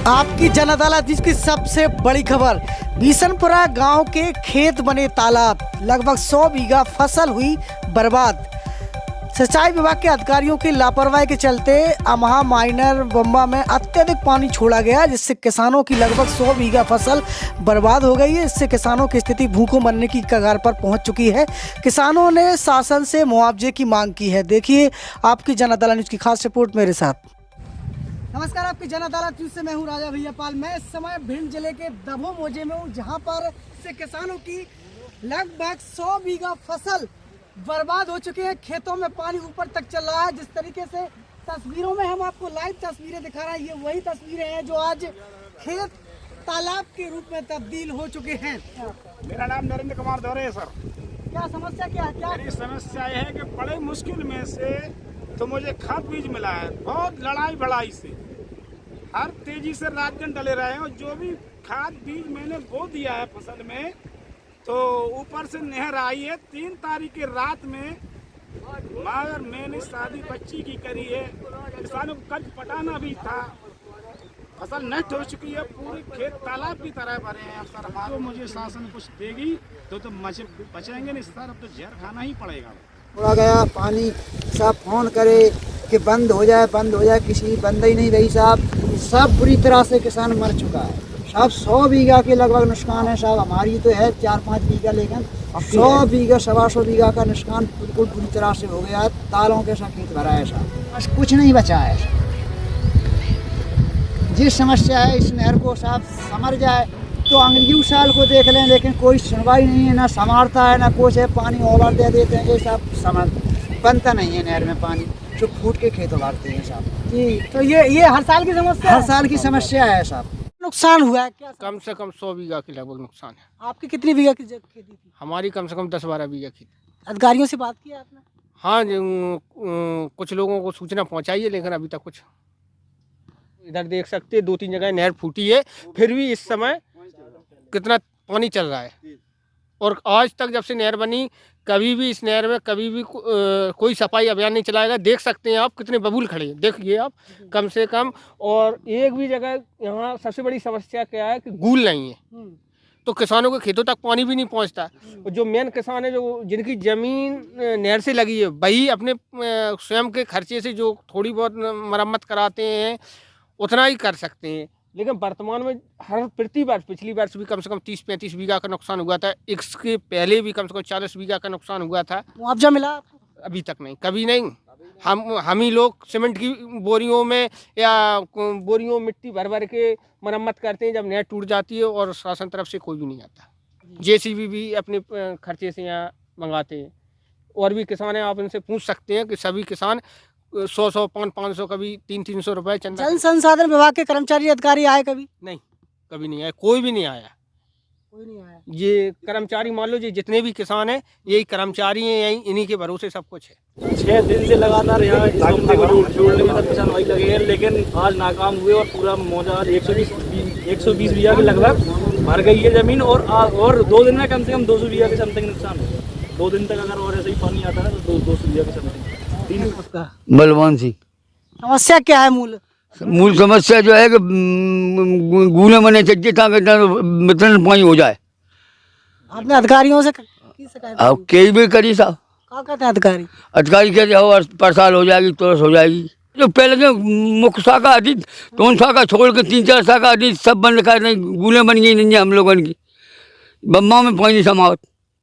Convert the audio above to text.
आपकी जन अदालत जिसकी सबसे बड़ी खबर, बिशनपुरा गांव के खेत बने तालाब, लगभग 100 बीघा फसल हुई बर्बाद। सिंचाई विभाग के अधिकारियों की लापरवाही के चलते अमहा माइनर बम्बा में अत्यधिक पानी छोड़ा गया, जिससे किसानों की लगभग 100 बीघा फसल बर्बाद हो गई है। इससे किसानों की स्थिति भूखों मरने की कगार पर पहुंच चुकी है। किसानों ने शासन से मुआवजे की मांग की है। देखिए आपकी जन अदालत न्यूज की खास रिपोर्ट मेरे साथ। नमस्कार, आपकी जन अदालत न्यूज से मैं हूं राजा भैया पाल। मैं इस समय भिंड जिले के दभो मोजे में हूं, जहां पर से किसानों की लगभग 100 बीघा फसल बर्बाद हो चुकी है। खेतों में पानी ऊपर तक चल रहा है। जिस तरीके से तस्वीरों में हम आपको लाइव तस्वीरें दिखा रहे हैं, ये वही तस्वीरें हैं जो आज खेत तालाब के रूप में तब्दील हो चुके हैं। मेरा नाम नरेंद्र कुमार दौरे है सर। क्या समस्या क्या है? मेरी समस्या यह है कि बड़े मुश्किल में से तो मुझे खाद बीज मिला है, बहुत लड़ाई बड़ाई से हर तेजी से रात दिन डले रहे हैं, और जो भी खाद बीज मैंने बो दिया है फसल में, तो ऊपर से नहर आई है 3 तारीख की रात में, मगर मैंने शादी बच्ची की करी है। किसानों को कर्ज पटाना भी था, फसल नष्ट हो चुकी है, पूरे खेत तालाब की तरह भरे हैं। सर तो मुझे शासन कुछ देगी तो बचेंगे नहीं सर, अब तो जहर खाना ही पड़ेगा। छोड़ा गया पानी, सब फोन करे कि बंद हो जाए, किसी बंद ही नहीं रही साहब। सब बुरी तरह से किसान मर चुका है। सब 100 बीघा के लगभग नुकसान है साहब। हमारी तो है 4-5 बीघा, लेकिन 100 बीघा 125 बीघा का नुकसान बिल्कुल बुरी तरह से हो गया है। तालों के साथ खेत भरा है साहब, बस कुछ नहीं बचा है। जिस समस्या है इस नहर को साहब समझ जाए तो अंग्रेजी साल को देख लें, लेकिन कोई सुनवाई नहीं है, ना संभालता है ना कुछ है। पानी ओवर दे देते हैं, ये सब समझ बनता नहीं है नहर में पानी, जो फूट के खेत उगाड़ते हैं साहब। जी, तो ये हर साल की समस्या हर साल की समस्या है साहब। नुकसान हुआ है क्या? कम से कम 100 बीघा के लगभग नुकसान है। आपकी कितनी बीघा की खेती थी? हमारी कम से कम 10-12 बीघा खेती। अधिकारियों से बात की आपने? हाँ, कुछ लोगों को सूचना पहुंचाई है, लेकिन अभी तक कुछ। इधर देख सकते हैं 2-3 जगह नहर फूटी है, फिर भी इस समय कितना पानी चल रहा है। और आज तक जब से नहर बनी, कभी भी इस नहर में कभी भी कोई सफाई अभियान नहीं चलाएगा। देख सकते हैं आप कितने बबूल खड़े हैं, देखिए आप कम से कम। और एक भी जगह यहाँ सबसे बड़ी समस्या क्या है कि गूल नहीं है, तो किसानों के खेतों तक पानी भी नहीं पहुँचता। और जो मेन किसान है, जो जिनकी ज़मीन नहर से लगी है, वही अपने स्वयं के खर्चे से जो थोड़ी बहुत मरम्मत कराते हैं उतना ही कर सकते हैं। लेकिन वर्तमान में हर प्रति वर्ष, पिछली वर्ष भी कम से कम 30-35 बीघा का नुकसान हुआ था। इसके पहले भी कम से कम 40 बीघा का नुकसान हुआ था। मुआवजा मिला आपको? अभी तक नहीं, कभी नहीं। हम ही लोग सीमेंट की बोरियों में या बोरियों में मिट्टी भर भर के मरम्मत करते हैं जब नहर टूट जाती है, और शासन तरफ से कोई भी नहीं आता। JCB भी अपने खर्चे से यहाँ मंगाते हैं। और भी किसान हैं, आप उनसे पूछ सकते हैं कि सभी किसान 100-100, 500-500, कभी 300-300 रुपये चंदा। जल संसाधन विभाग के कर्मचारी अधिकारी आए कभी? नहीं, कभी नहीं आया, कोई भी नहीं आया। कोई नहीं आया। ये कर्मचारी मान लो जी, जितने भी किसान हैं यही कर्मचारी हैं, यही इन्हीं के भरोसे सब कुछ है। 6 दिन से लगातार यहाँ इस बम्बे को जोड़ने में किसान वही लगे हैं, लेकिन आज नाकाम हुए और पूरा मौजा 120 बीघा के लगभग भर गई है ज़मीन। और 2 दिन में कम से कम 200 बीघा के समथिंग नुकसान हो। 2 दिन तक अगर और ऐसे ही पानी आता है तो 200 बीघा के समथिंग। बलवान सिंह। समस्या क्या है? मूल समस्या जो है कि गूले मने चाहिए था कि पानी हो जाए। आपने अधिकारियों से की शिकायत? अब कई भी करी साहब। क्या कहते हैं अधिकारी? अधिकारी कहते हो परसाल हो जाएगी, तुरंत हो जाएगी। जो पहले के मुख्य शाखा थी, तो उन शाखा छोड़ के 3-4 शाखा थी, सब बंद कर दें। गूले बन गई नहीं हम लोगों की, बम्बा में पानी समावत।